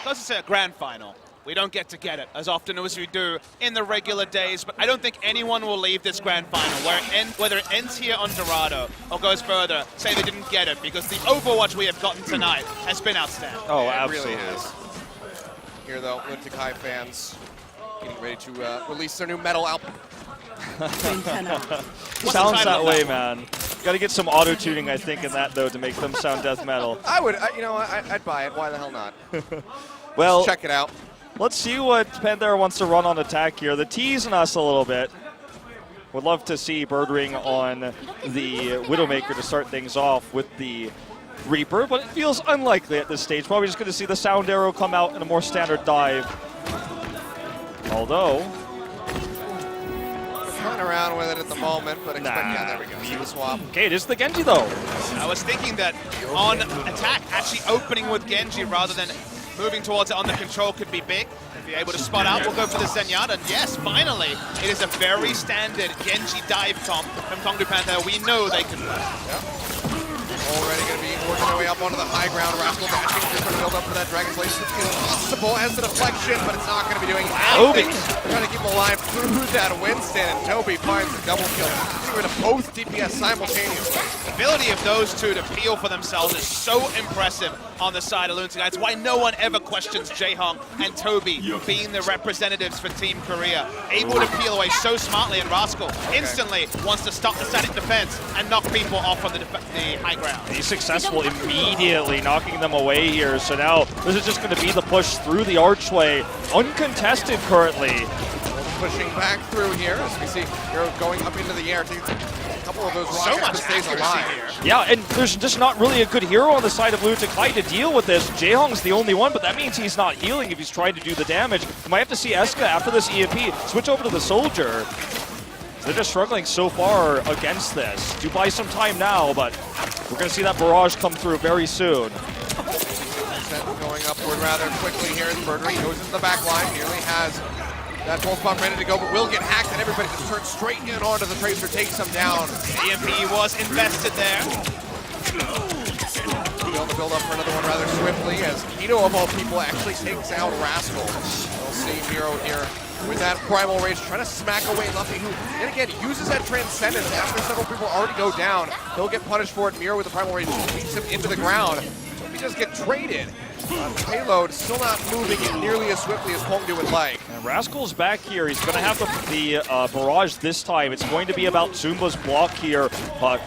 because it's a grand final, we don't get it as often as we do in the regular days, but I don't think anyone will leave this grand final, whether it ends here on Dorado or goes further, say they didn't get it, because the Overwatch we have gotten tonight has been outstanding. Oh, yeah, absolutely. It really has. Here, though, Lunatic-Hai fans getting ready to release their new metal album. Sounds that way, man. Got to get some auto-tuning, I think, in that, though, to make them sound death metal. I would, I'd buy it. Why the hell not? Well, let's check it out. Let's see what Panthera wants to run on attack here. They're teasing us a little bit. Would love to see Birdring on the Widowmaker to start things off with the Reaper, but it feels unlikely at this stage. Probably just going to see the Sound Arrow come out in a more standard dive. Although... Playing around with it at the moment, but yeah, there we go. See the swap. Okay, it is the Genji, though. I was thinking that on attack, actually opening with Genji rather than moving towards it on the control could be big. If you're able to spot out, we'll go for the Zenyatta. And yes, finally, it is a very standard Genji dive comp from KongDoo Panthera. We know they can win. Yep. Already going to be working their way up onto the high ground. Rascal dashing, just trying to build up for that Dragon Slayer. It's possible as the deflection, but it's not going to be doing anything. Trying to keep him alive through that Winston, and Toby finds the double kill. Getting rid of both DPS simultaneously. The ability of those two to peel for themselves is so impressive on the side of Lunatic-Hai. It's why no one ever questions Jaehong and Toby being the representatives for Team Korea. Able to peel away so smartly, and Rascal instantly wants to stop the static defense and knock people off on the high ground. He's successful immediately knocking them away here. So now this is just going to be the push through the archway. Uncontested currently. Pushing back through here as we see Hero going up into the air. Takes a couple of those rockets so much to stay alive here. Yeah, and there's just not really a good hero on the side of Lunatic-Hai to deal with this. Jaehong's the only one, but that means he's not healing if he's trying to do the damage. You might have to see Eska after this EMP switch over to the Soldier. They're just struggling so far against this. Do buy some time now, but we're going to see that barrage come through very soon. Going upward rather quickly here as Birdring goes into the back line. Nearly has that full spot ready to go, but will get hacked, and everybody just turns straight in onto the Tracer, takes him down. EMP was invested there. Able to build up for another one rather swiftly as Hito, of all people, actually takes out Rascal. We'll see Hero here with that Primal Rage, trying to smack away Luffy, who, and again, uses that Transcendence after several people already go down. He'll get punished for it. Miro with the Primal Rage beats him into the ground. So he just get traded. The payload still not moving nearly as swiftly as KongDoo would like. And Rascal's back here. He's going to have the barrage this time. It's going to be about Zumba's block here.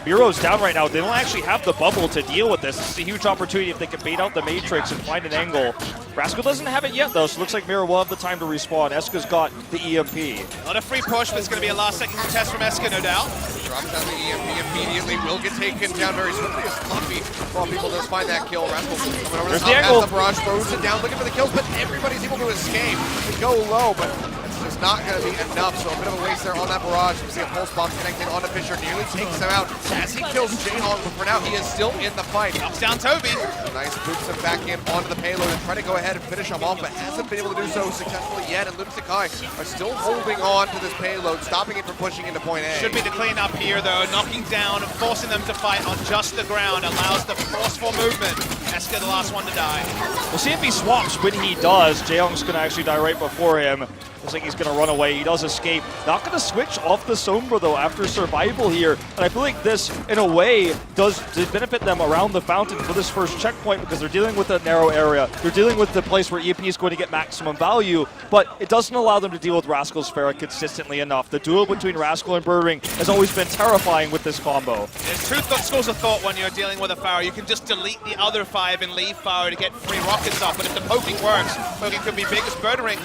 Miro's down right now. They don't actually have the bubble to deal with this. This is a huge opportunity if they can bait out the Matrix and find an angle. Rascal doesn't have it yet, though, so it looks like Miro will have the time to respawn. Eska's got the EMP. Not a free push, but it's going to be a last-second test from Eska, no doubt. Drops down the EMP immediately. Will get taken down very swiftly as Luffy, while people does find that kill. Rascal coming over the top, has the barrage, throws it down, looking for the kills, but everybody's able to escape. They go low, but it's just not going to be enough, so a bit of a waste there on that barrage. We see a pulse bomb connecting onto Fisher, nearly takes him out as he kills Jaehong, but for now he is still in the fight. Knocks down Toby. Nice, boots him back in onto the payload and try to go ahead and finish him off, but hasn't been able to do so successfully yet, and Lunatic-Hai are still holding on to this payload, stopping it from pushing into point A. Should be the clean up here, though. Knocking down, forcing them to fight on just the ground, allows the forceful movement. Eska, the last one to die. We'll see if he swaps. When he does, Jaehong's going to actually die right before him. Looks like he's going to run away. He does escape. Not going to switch off the Sombra, though, after survival here. And I feel like this, in a way, does benefit them around the fountain for this first checkpoint because they're dealing with a narrow area. They're dealing with the place where EMP is going to get maximum value, but it doesn't allow them to deal with Rascal's Pharah consistently enough. The duel between Rascal and Birdring has always been terrifying with this combo. There's two schools of thought when you're dealing with a Pharah. You can just delete the other 5 and leave Pharah to get free rockets off, but if the poking works, poking could be big as Birdring.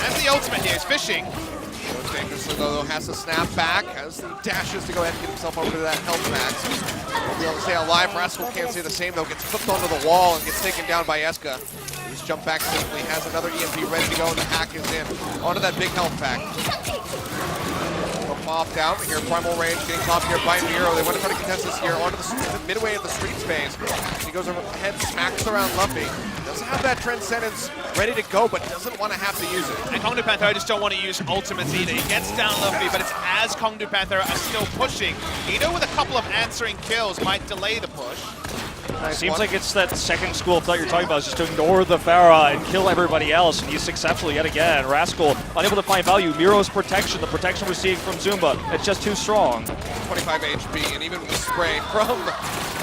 And the ultimate here is fishing. Goes dangerously though, has to snap back as he dashes to go ahead and get himself over to that health max. Won't be able to stay alive. Rascal can't say the same though, gets flipped onto the wall and gets taken down by Eska. He's jumped back safely, has another EMP ready to go, and the hack is in. Onto that big health pack. Mopped out here, Primal Rage getting popped here by Miro. They want to try to contest this here onto the midway of the street space. He goes ahead, smacks around Luffy. Doesn't have that Transcendence ready to go, but doesn't want to have to use it. And KongDoo Panthera just don't want to use ultimates either. He gets down Luffy, but it's as KongDoo Panthera are still pushing. Ito with a couple of answering kills might delay the push. Nice Seems one. like it's that second school of thought you're talking about, is just to ignore the Pharah and kill everybody else, and he's successful yet again. Rascal unable to find value. Miro's protection, the protection received from Zumba, it's just too strong. 25 HP, and even with the spray from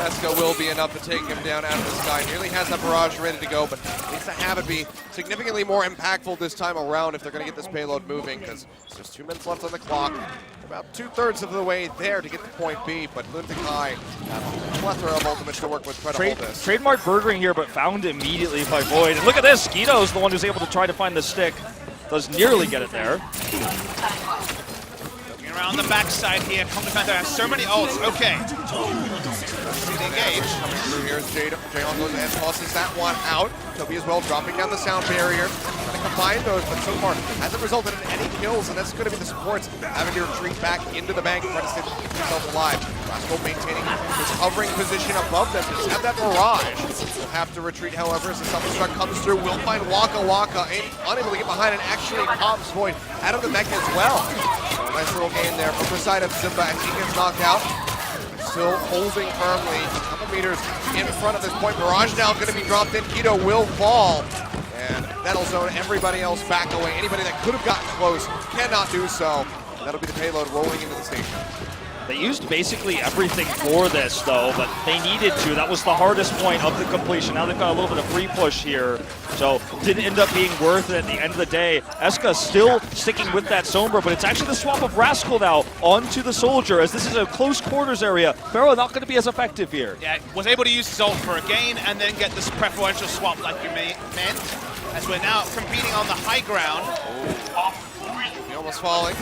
Eska will be enough to take him down out of the sky. Nearly has that barrage ready to go, but needs to have it be significantly more impactful this time around if they're going to get this payload moving, because there's just 2 minutes left on the clock. About 2/3 of the way there to get to point B, but Lunatic-Hai have a plethora of ultimates to work with to try to hold this. Trademark burgering here, but found immediately by Void. And look at this, Skeeto's the one who's able to try to find the stick. Does nearly get it there. Looking around the backside here, KongDoo Panthera has so many ults. Okay. See the engage. Coming through here as Jayhong goes ahead and tosses that one out. Toby as well dropping down the sound barrier. Trying to combine those, but so far hasn't resulted in any kills, and that's going to be the supports having to retreat back into the bank, trying to keep themselves alive. Rascal maintaining his hovering position above them. Just have that barrage. Will have to retreat, however, as the self-destruct comes through. Will find Waka Waka, unable to get behind, and actually pops Void out of the mech as well. So nice little game there from the side of Zumba as he gets knocked out. Still holding firmly, a couple meters in front of this point. Barrage now going to be dropped in. Keto will fall, and that'll zone everybody else back away. Anybody that could have gotten close cannot do so. That'll be the payload rolling into the station. They used basically everything for this, though, but they needed to. That was the hardest point of the completion. Now they've got a little bit of free push here, so didn't end up being worth it at the end of the day. Eska still sticking with that Sombra, but it's actually the swap of Rascal now onto the Soldier, as this is a close quarters area. Pharaoh not going to be as effective here. Yeah, was able to use his ult for a gain and then get this preferential swap like you meant, as we're now competing on the high ground. He almost falling.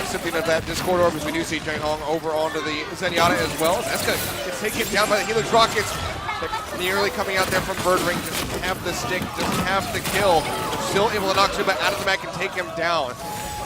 Recipient of that Discord orb, as we do see Jayhong over onto the Zenyatta as well. Eska gets taken down by the Helix rockets. They're nearly coming out there from Bird Ring. Doesn't have the stick, doesn't have the kill. They're still able to knock Zuba out of the back and take him down.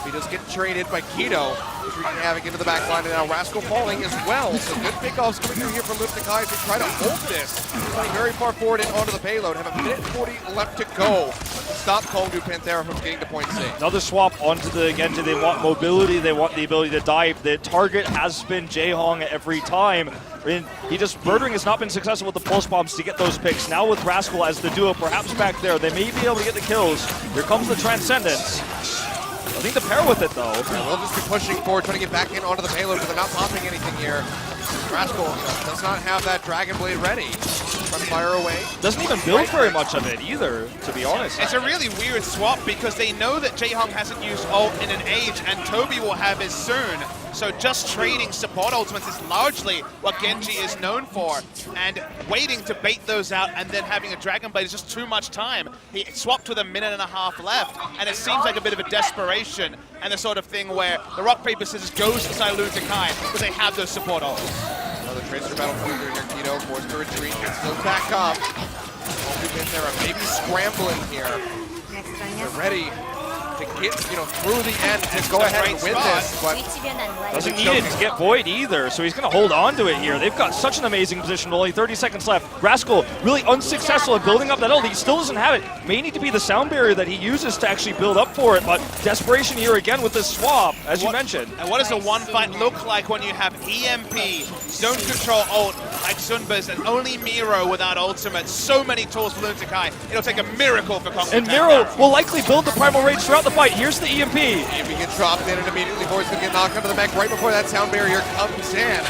He does get traded by Keto. He's wreaking havoc into the back line, and now Rascal falling as well. So good pickoffs coming through here from Lunatic-Hai as they try to hold this. Running very far forward and onto the payload. Have a minute 40 left to go to stop KongDoo Panthera from getting to point C. Another swap onto the Genji. They want mobility, they want the ability to dive. The target has been Jayhong every time. He just, Birdring has not been successful with the pulse bombs to get those picks. Now with Rascal as the duo, perhaps back there, they may be able to get the kills. Here comes the Transcendence. I think the pair with it, though. Yeah, we'll just be pushing forward, trying to get back in onto the payload, but they're not popping anything here. Rascal does not have that Dragon Blade ready. Trying to fire away. Doesn't even build very much of it either, to be honest. It's a really weird swap because they know that Jayhong hasn't used ult in an age and Toby will have his soon. So just trading support ultimates is largely what Genji is known for. And waiting to bait those out and then having a Dragon Blade is just too much time. He swapped with a minute and a half left, and it seems like a bit of a desperation and the sort of thing where the rock, paper, scissors goes inside Lunatic-Hai because they have those support ults. Another Tracer battle through here. Keto forced to retreat, can still back up. Panthera maybe scrambling here. They're ready to get, through the end to go ahead and win this, but doesn't need it to get Void either, so he's going to hold on to it here. They've got such an amazing position with only 30 seconds left. Rascal really unsuccessful at building up that ult. He still doesn't have it. May need to be the sound barrier that he uses to actually build up for it, but desperation here again with this swap, as you mentioned. And what does a one fight look like when you have EMP, zone control ult like Sunba's, and only Miro without ultimate? So many tools for Lunatic-Hai. It'll take a miracle for KongDoo. And Miro will likely build the Primal Rage throughout the fight. Here's the EMP. EMP gets dropped in and immediately Void's going to get knocked under the mech right before that sound barrier comes in.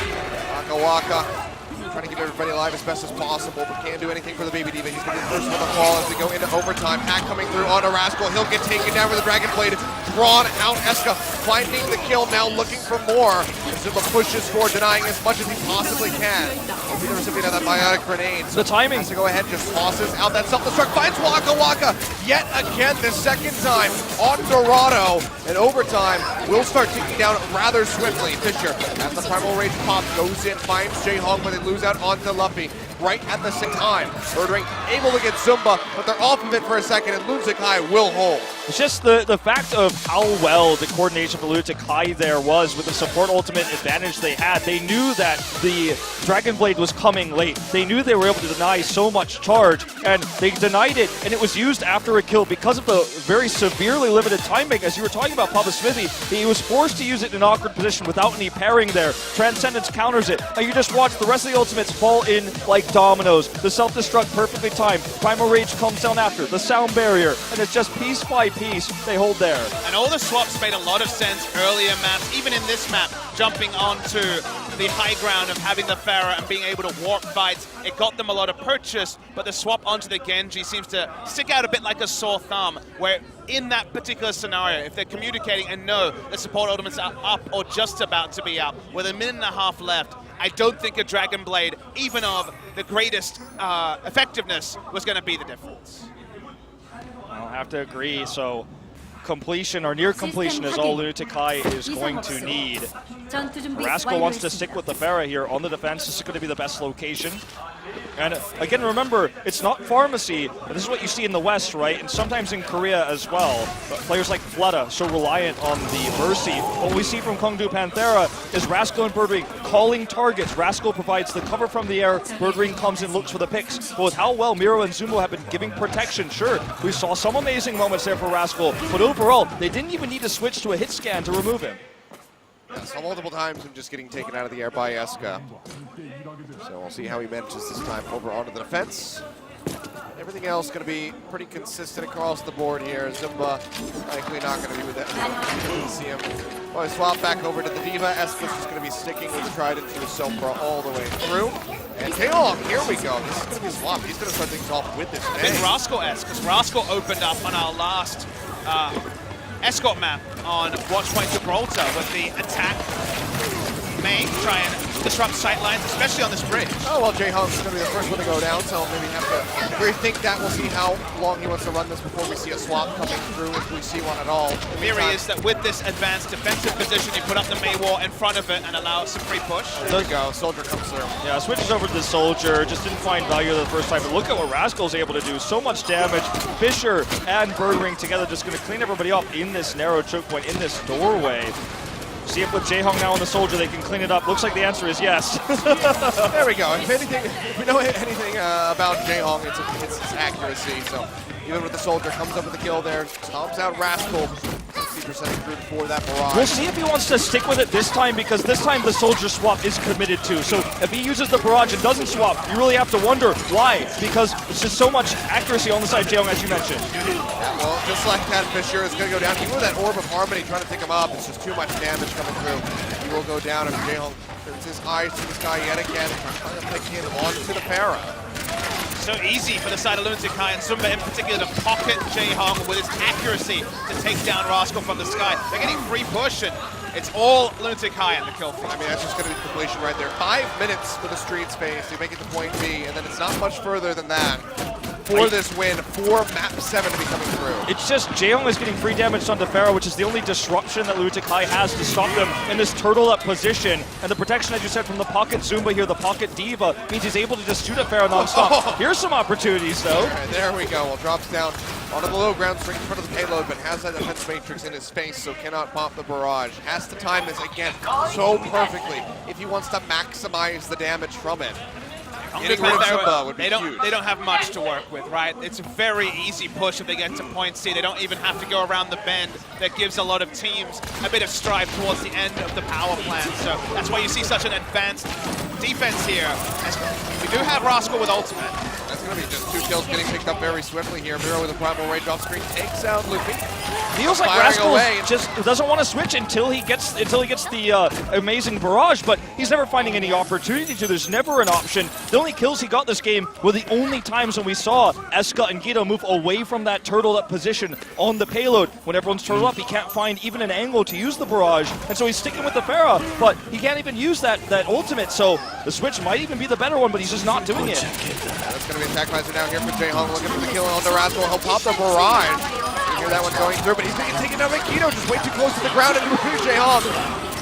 Waka Waka trying to keep everybody alive as best as possible, but can't do anything for the Baby Diva. He's going to be the first one to fall as we go into overtime. Hack coming through onto Rascal. He'll get taken down with the Dragon Blade. Drawn out. Eska finding the kill, now looking for more. Zumba pushes forward, denying as much as he possibly can. He'll be the recipient of that biotic grenade. So the timing. Has to go ahead, just tosses out that self-destruct. Finds Waka Waka yet again, the second time on Dorado. And overtime will start ticking down rather swiftly. Fisher, as the Primal Rage pop, goes in, finds Jayhong, but they lose out onto Luffy right at the same time. Birdring able to get Zumba, but they're off of it for a second, and Lunatic-Hai will hold. It's just the fact of how well the coordination answer for Lunatic-Hai there was with the support ultimate advantage they had. They knew that the Dragon Blade was coming late. They knew they were able to deny so much charge, and they denied it, and it was used after a kill because of the very severely limited timing. As you were talking about Papa Smithy, he was forced to use it in an awkward position without any parrying there. Transcendence counters it. Now you just watch the rest of the ultimates fall in like dominoes. The self-destruct perfectly timed. Primal Rage comes down after. The sound barrier. And it's just piece by piece they hold there. And all the swaps made a lot of sense earlier maps, even in this map, jumping onto the high ground of having the Pharah and being able to warp fights. It got them a lot of purchase, but the swap onto the Genji seems to stick out a bit like a sore thumb, where in that particular scenario, if they're communicating and know the support ultimates are up or just about to be up, with a minute and a half left, I don't think a Dragon Blade, even of the greatest effectiveness, was going to be the difference. I'll have to agree. So completion or near completion is all Lunatic-Hai is going to need. Rascal wants to stick with the Pharah here on the defense. This is going to be the best location. And again, remember, it's not Pharmacy. This is what you see in the West, right? And sometimes in Korea as well. But players like Fleta, so reliant on the Mercy. What we see from KongDoo Panthera is Rascal and Birdwing calling targets. Rascal provides the cover from the air. Birdwing comes and looks for the picks. But with how well Miro and Zumbo have been giving protection, sure, we saw some amazing moments there for Rascal. But overall, they didn't even need to switch to a hit scan to remove him. Yeah, so multiple times and just getting taken out of the air by Eska. So we'll see how he manages this time over onto the defense. Everything else going to be pretty consistent across the board here. Zumba likely not going to be with that. You see him. Well, swap back over to the Diva. Eska's just going to be sticking with Trident to the Sombra all the way through. And Taylor, here we go. This is going to be a swap. He's going to start things off with this. Big Rascal-esque, because Rascal opened up on our last escort map on Watchpoint Gibraltar with the attack main, try and disrupt sightlines, especially on this bridge. Oh, well, Jayhong's going to be the first one to go down, so maybe have to rethink that. We'll see how long he wants to run this before we see a swap coming through, if we see one at all. The theory is that with this advanced defensive position, you put up the May wall in front of it and allow some free push. There we go, Soldier comes through. Yeah, switches over to the Soldier, just didn't find value the first time, but look at what Rascal's able to do. So much damage. Fisher and Birdwing together just going to clean everybody up in this narrow choke point, in this doorway. See if with Jaehong now on the Soldier, they can clean it up. Looks like the answer is yes. There we go. If we know anything about Jaehong, it's his accuracy. So even with the Soldier, comes up with the kill there, stomps out Rascal. 60% group for that barrage. We'll see if he wants to stick with it this time, because this time the Soldier swap is committed to. So if he uses the barrage and doesn't swap, you really have to wonder why, because it's just so much accuracy on the side of Jaehong, as you mentioned. Yeah, well, just like that, Fisher is going to go down. Even with that Orb of Harmony trying to pick him up, it's just too much damage coming through. He will go down, and Jaehong turns his eyes to the sky yet again, trying to pick him onto the Pharah. So easy for the side of Lunatic-Hai and Zumba in particular to pocket Jaehong with his accuracy to take down Rascal from the sky. They're getting free push, and it's all Lunatic-Hai in the kill feed. I mean, that's just going to be completion right there. 5 minutes for the street space to make it to point B, and then it's not much further than that for this win, for map 7 to be coming through. It's just Jaehong is getting free damage onto Pharah, which is the only disruption that Lunatic-Hai has to stop them in this turtle up position. And the protection, as you said, from the pocket Zumba here, the pocket Diva, means he's able to just shoot at Pharah non-stop. Here's some opportunities, though. Right, there we go. Well, drops down onto the low ground, straight in front of the payload, but has that defense matrix in his face, so cannot pop the barrage. Has to time this, again, so perfectly if he wants to maximize the damage from it. Getting rid of Zumba would be huge. They don't have much to work with, right? It's a very easy push if they get to point C. They don't even have to go around the bend. That gives a lot of teams a bit of strive towards the end of the power plant. So that's why you see such an advanced defense here. We do have Rascal with ultimate. That's going to be just 2 kills getting picked up very swiftly here. Miro with a Primal Rage off screen takes out Luffy. Feels like Rascal just doesn't want to switch until he gets the amazing barrage, but he's never finding any opportunity to. There's never an option. The only kills he got this game were the only times when we saw Eska and Guido move away from that turtle up position on the payload. When everyone's turtled up, he can't find even an angle to use the barrage, and so he's sticking with the Pharah, but he can't even use that ultimate, so the switch might even be the better one, but he's just not doing it. That's going to be attack visor down here for Jaehong, looking for the kill on the Rascal. He'll pop the barrage. You hear that one going through, but he's being taken down by Guido, just way too close to the ground, and Jaehong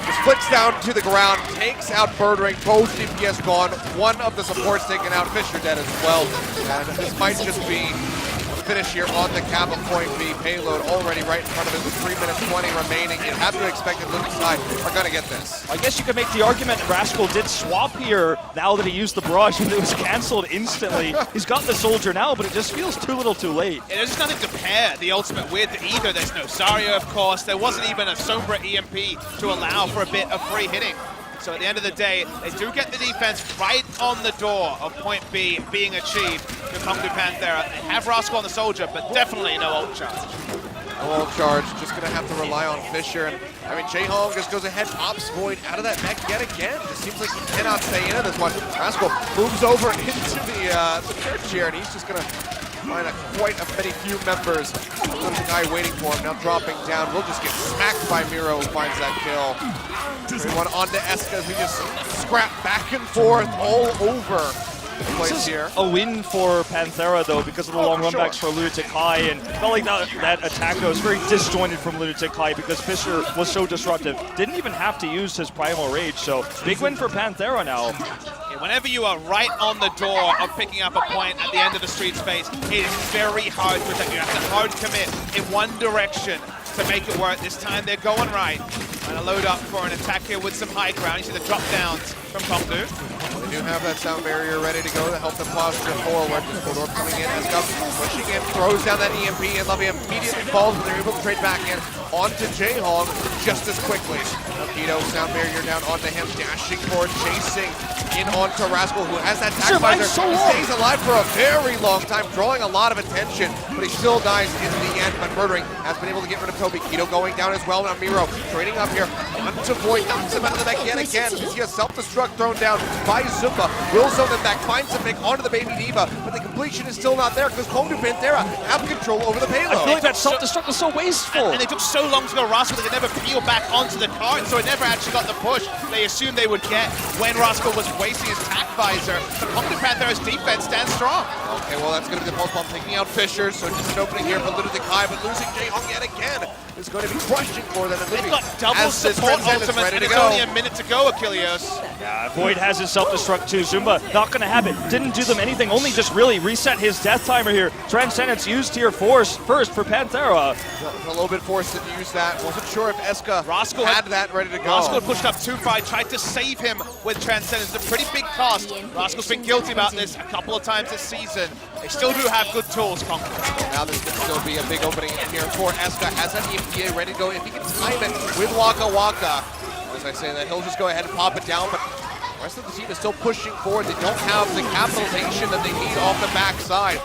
just flicks down to the ground, takes out Birdwing, both DPS gone, one of the supports taken out, Fisher dead as well, and this might just be finish here on the cap of point B. Payload already right in front of it with 3 minutes 20 remaining. You have to expect that Lunatic-Hai are going to get this. I guess you could make the argument Rascal did swap here now that he used the barrage and it was cancelled instantly. He's got the soldier now, but it just feels too little too late. Yeah, there's nothing to pair the ultimate with either. There's no Zarya, of course. There wasn't even a Sombra EMP to allow for a bit of free hitting. So at the end of the day, they do get the defense right on the door of point B being achieved to KongDoo Panthera. They have Rascal on the soldier, but definitely no ult charge. No ult charge, just going to have to rely on Fisher. And I mean, Jaehong just goes ahead, pops Void out of that mech yet again. Just seems like he cannot stay in this one. Rascal moves over into the church here, and he's just going to find quite a few members. Lunatic-Hai waiting for him, now dropping down. Will just get smacked by Miro, who finds that kill. Everyone onto Eska as we just scrap back and forth all over the place here. A win for Panthera though because of the long runbacks for Lunatic-Hai, and felt like that attack was very disjointed from Lunatic-Hai because Fisher was so disruptive. Didn't even have to use his Primal Rage, so big win for Panthera now. Whenever you are right on the door of picking up a point at the end of the street space, it is very hard to protect. You have to hard commit in one direction to make it work. This time they're going right. Trying to load up for an attack here with some high ground. You see the drop downs from KongDoo. They do have that sound barrier ready to go to help them posture forward. Corridor coming in, Eska pushing in, throws down that EMP, and Lovey immediately falls, but they're able to trade back in onto Jaehong just as quickly. Keto, sound barrier down onto him, dashing forward, chasing in onto Rascal, who has that tag visor. He stays alive for a very long time, drawing a lot of attention, but he still dies in the end, but Murdering has been able to get rid of Toby. Keto going down as well. Now Miro trading up here onto Void, knocks him out of the mech yet again. We see a self-destruct thrown down by Zumba. Will zone them back, finds him onto the Baby Diva, but the completion is still not there because KongDoo Panthera have control over the payload. I feel like that self-destruct was so wasteful. And they took so long to go Rascal, they could never peel back onto the cart, so it never actually got the push they assumed they would get when Rascal was wasting his tack visor. But KongDoo Panthera's defense stands strong. Okay, well that's going to be the pulse bomb taking out Fisher, so just an opening here for Lunatic-Hai, but losing Jaehong yet again is going to be crushing for them. They've got double support ultimates, and it's only a minute to go, Achilles. Yeah, Void has his self-destruct too. Zumba not going to have it. Didn't do them anything, only just really reset his death timer here. Transcendence used here first for Panthera. A little bit forced to use that. Wasn't sure if Eska had that ready to go. Rascal pushed up too far, tried to save him with Transcendence. It's a pretty big cost. Rascal's been guilty about this a couple of times this season. They still do have good tools, KongDoo. Now this can still be a big opening in here for Eska. Has that EMPA ready to go. If he can time it with Waka Waka, as I say that, he'll just go ahead and pop it down, but the rest of the team is still pushing forward. They don't have the capitalization that they need off the backside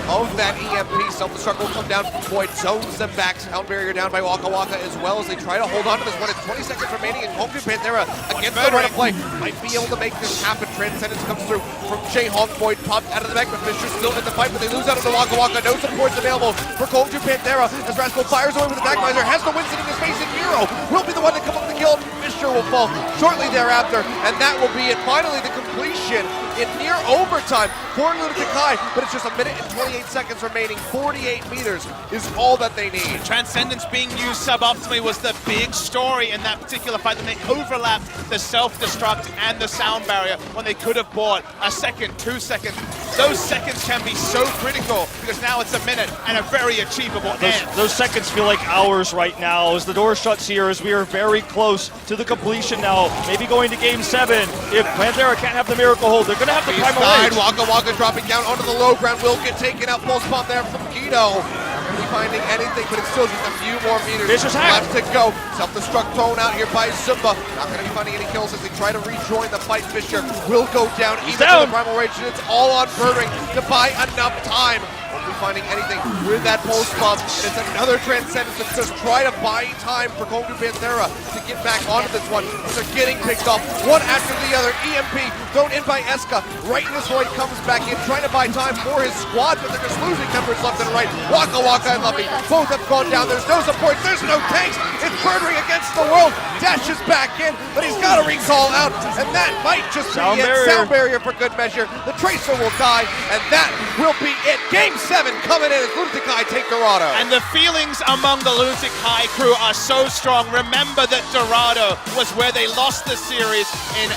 of that EMP. Self-destruct will come down. Void zones them back. Sound barrier down by Waka Waka as well as they try to hold on to this one. It's 20 seconds remaining, and KongDoo Panthera against the run of play might be able to make this happen. Transcendence comes through from Jaehong. Void popped out of the mech, but Fisher's still in the fight, but they lose out of the Waka Waka. No supports available for KongDoo Panthera as Rascal fires away with the tag visor. Has the Winston in his face, and Miro will be the one to come up with the kill. Fisher will fall shortly thereafter, and that will be it. Finally, the completion in near overtime for Lunatic-Hai, but it's just a minute and 28 seconds remaining. 48 meters is all that they need. Transcendence being used suboptimally was the big story in that particular fight, and they overlapped the self-destruct and the sound barrier when they could have bought a second, 2 seconds. Those seconds can be so critical because now it's a minute and a very achievable end. Those seconds feel like hours right now as the door shuts here, as we are very close to the completion now. Maybe going to game 7. If Panthera can't have the miracle hold, they're going to have the Primal Rage. Waka Waka dropping down onto the low ground. Will get taken out. Pulse bomb there from Keto. Not really finding anything, but it's still just a few more meters left to go. Self-destruct thrown out here by Zumba. Not going to be finding any kills as they try to rejoin the fight. Fisher will go down even to the Primal Rage, and it's all on Murdering to buy enough time. Won't be finding anything with that pulse bomb. It's another Transcendence that's just try to buy time for KongDoo Panthera to get back onto this one. They're getting picked off one after the other. EMP thrown in by Eska. Right in this Void comes back in, trying to buy time for his squad, but they're just losing numbers left and right. Waka Waka and Lovey both have gone down. There's no support, there's no tanks. It's Murdering against the world. Dashes back in, but he's got a recall out, and that might just be it. Sound barrier for good measure. The Tracer will die, and that will be it. Game 7 coming in as Lunatic-Hai take Dorado. And the feelings among the Lunatic-Hai crew are so strong. Remember that Dorado was where they lost the series in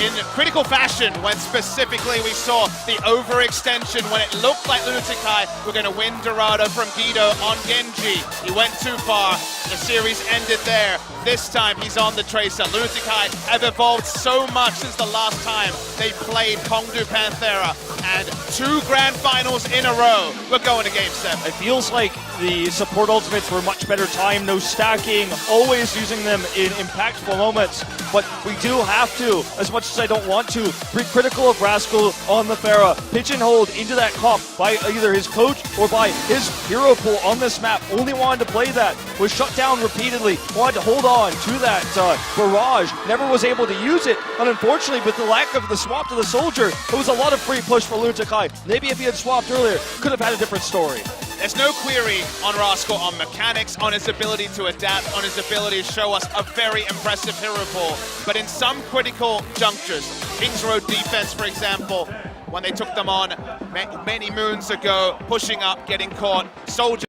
in critical fashion when specifically we saw the overextension when it looked like Lunatic-Hai were going to win Dorado from Guido on Genji. He went too far. The series ended there. This time he's on the Tracer. Lunatic-Hai have evolved so much since the last time they played KongDoo Panthera, and 2 grand finals in a row. We're going to Game 7. It feels like the support ultimates were much better timed, no stacking, always using them in impactful moments. But we do have to, as much as I don't want to, be critical of Rascal on the Pharah. Pigeonholed into that comp by either his coach or by his hero pool on this map. Only wanted to play that, was shut down repeatedly, wanted to hold on to that barrage, never was able to use it. And unfortunately, with the lack of the swap to the soldier, it was a lot of free push for Lunatic-Hai. Maybe if he had swapped earlier, could have had a different story. There's no query on Rascal, on mechanics, on his ability to adapt, on his ability to show us a very impressive hero pool. But in some critical junctures, Kings Road defense, for example, when they took them on many moons ago, pushing up, getting caught, soldiers